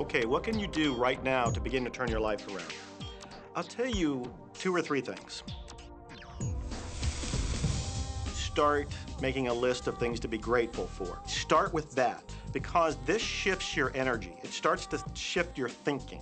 Okay, what can you do right now to begin to turn your life around? I'll tell you 2 or 3 things. Start making a list of things to be grateful for. Start with that, because this shifts your energy. It starts to shift your thinking.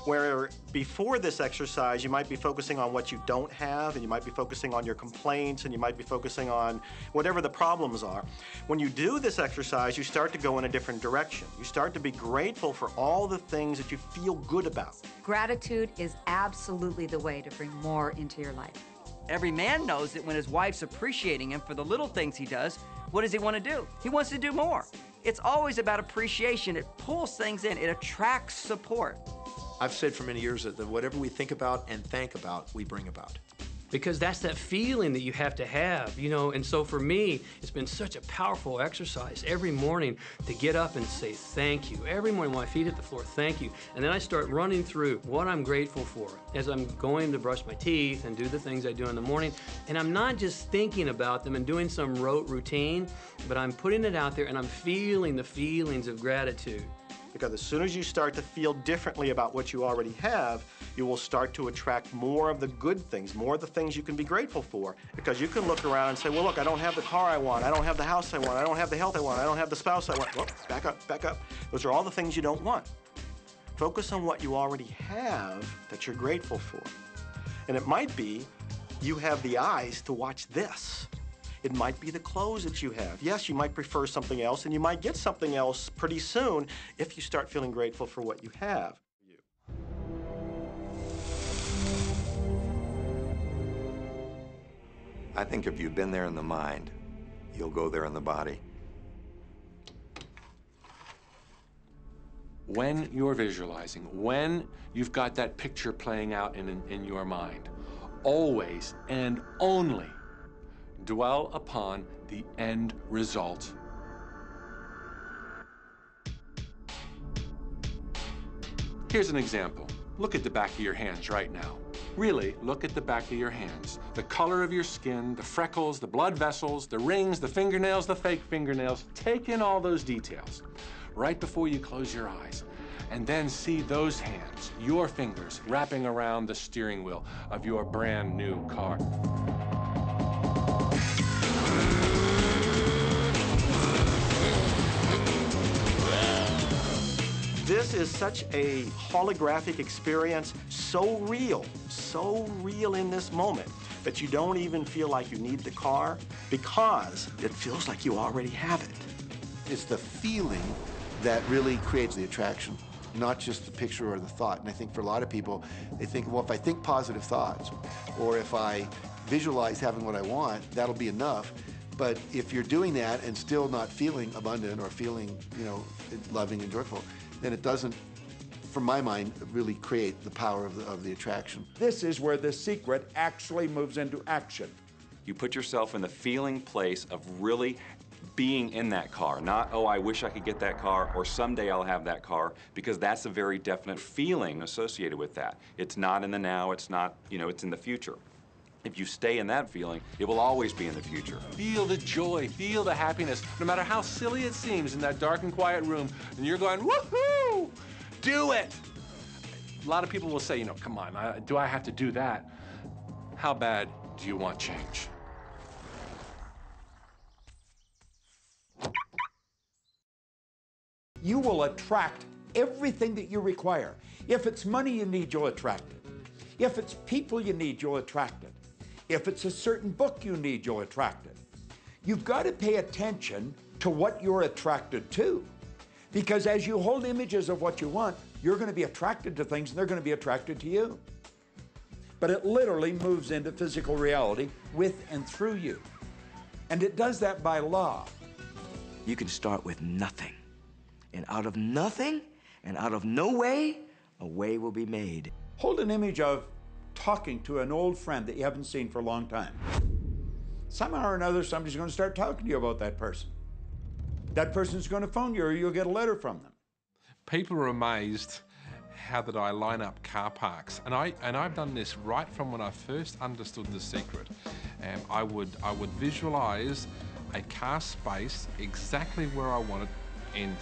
Where before this exercise, you might be focusing on what you don't have, and you might be focusing on your complaints, and you might be focusing on whatever the problems are. When you do this exercise, you start to go in a different direction. You start to be grateful for all the things that you feel good about. Gratitude is absolutely the way to bring more into your life. Every man knows that when his wife's appreciating him for the little things he does, what does he want to do? He wants to do more. It's always about appreciation. It pulls things in. It attracts support. I've said for many years that whatever we think about and thank about, we bring about. Because that's that feeling that you have to have, you know, and so for me, it's been such a powerful exercise every morning to get up and say thank you. Every morning when my feet hit the floor, thank you. And then I start running through what I'm grateful for as I'm going to brush my teeth and do the things I do in the morning. And I'm not just thinking about them and doing some rote routine, but I'm putting it out there and I'm feeling the feelings of gratitude. Because as soon as you start to feel differently about what you already have, you will start to attract more of the good things, more of the things you can be grateful for. Because you can look around and say, well, look, I don't have the car I want, I don't have the house I want, I don't have the health I want, I don't have the spouse I want. Well, back up, back up. Those are all the things you don't want. Focus on what you already have that you're grateful for. And it might be you have the eyes to watch this. It might be the clothes that you have. Yes, you might prefer something else, and you might get something else pretty soon if you start feeling grateful for what you have. I think if you've been there in the mind, you'll go there in the body. When you're visualizing, when you've got that picture playing out in your mind, always and only dwell upon the end result. Here's an example. Look at the back of your hands right now. Really, look at the back of your hands. The color of your skin, the freckles, the blood vessels, the rings, the fingernails, the fake fingernails. Take in all those details right before you close your eyes. And then see those hands, your fingers, wrapping around the steering wheel of your brand new car. This is such a holographic experience, so real in this moment, that you don't even feel like you need the car because it feels like you already have it. It's the feeling that really creates the attraction, not just the picture or the thought. And I think for a lot of people, they think, well, if I think positive thoughts, or if I visualize having what I want, that'll be enough. But if you're doing that and still not feeling abundant or feeling, you know, loving and joyful, then it doesn't, from my mind, really create the power of the attraction. This is where the secret actually moves into action. You put yourself in the feeling place of really being in that car, not, oh, I wish I could get that car, or someday I'll have that car, because that's a very definite feeling associated with that. It's not in the now, it's not, you know, it's in the future. If you stay in that feeling, it will always be in the future. Feel the joy, feel the happiness, no matter how silly it seems in that dark and quiet room, and you're going, woohoo! Do it! A lot of people will say, you know, come on, do I have to do that? How bad do you want change? You will attract everything that you require. If it's money you need, you'll attract it. If it's people you need, you'll attract it. If it's a certain book you need, you'll attract it. You've got to pay attention to what you're attracted to. Because as you hold images of what you want, you're going to be attracted to things and they're going to be attracted to you. But it literally moves into physical reality with and through you. And it does that by law. You can start with nothing. And out of nothing and out of no way, a way will be made. Hold an image of talking to an old friend that you haven't seen for a long time. Somehow or another, somebody's going to start talking to you about that person. That person's going to phone you or you'll get a letter from them. People are amazed how that I line up car parks. And I've done this right from when I first understood the secret. I would visualize a car space exactly where I want it, and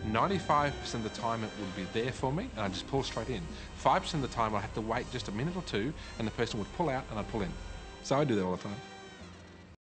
95% of the time it would be there for me, and I'd just pull straight in. 5% of the time I'd have to wait just a minute or two, and the person would pull out, and I'd pull in. So I do that all the time.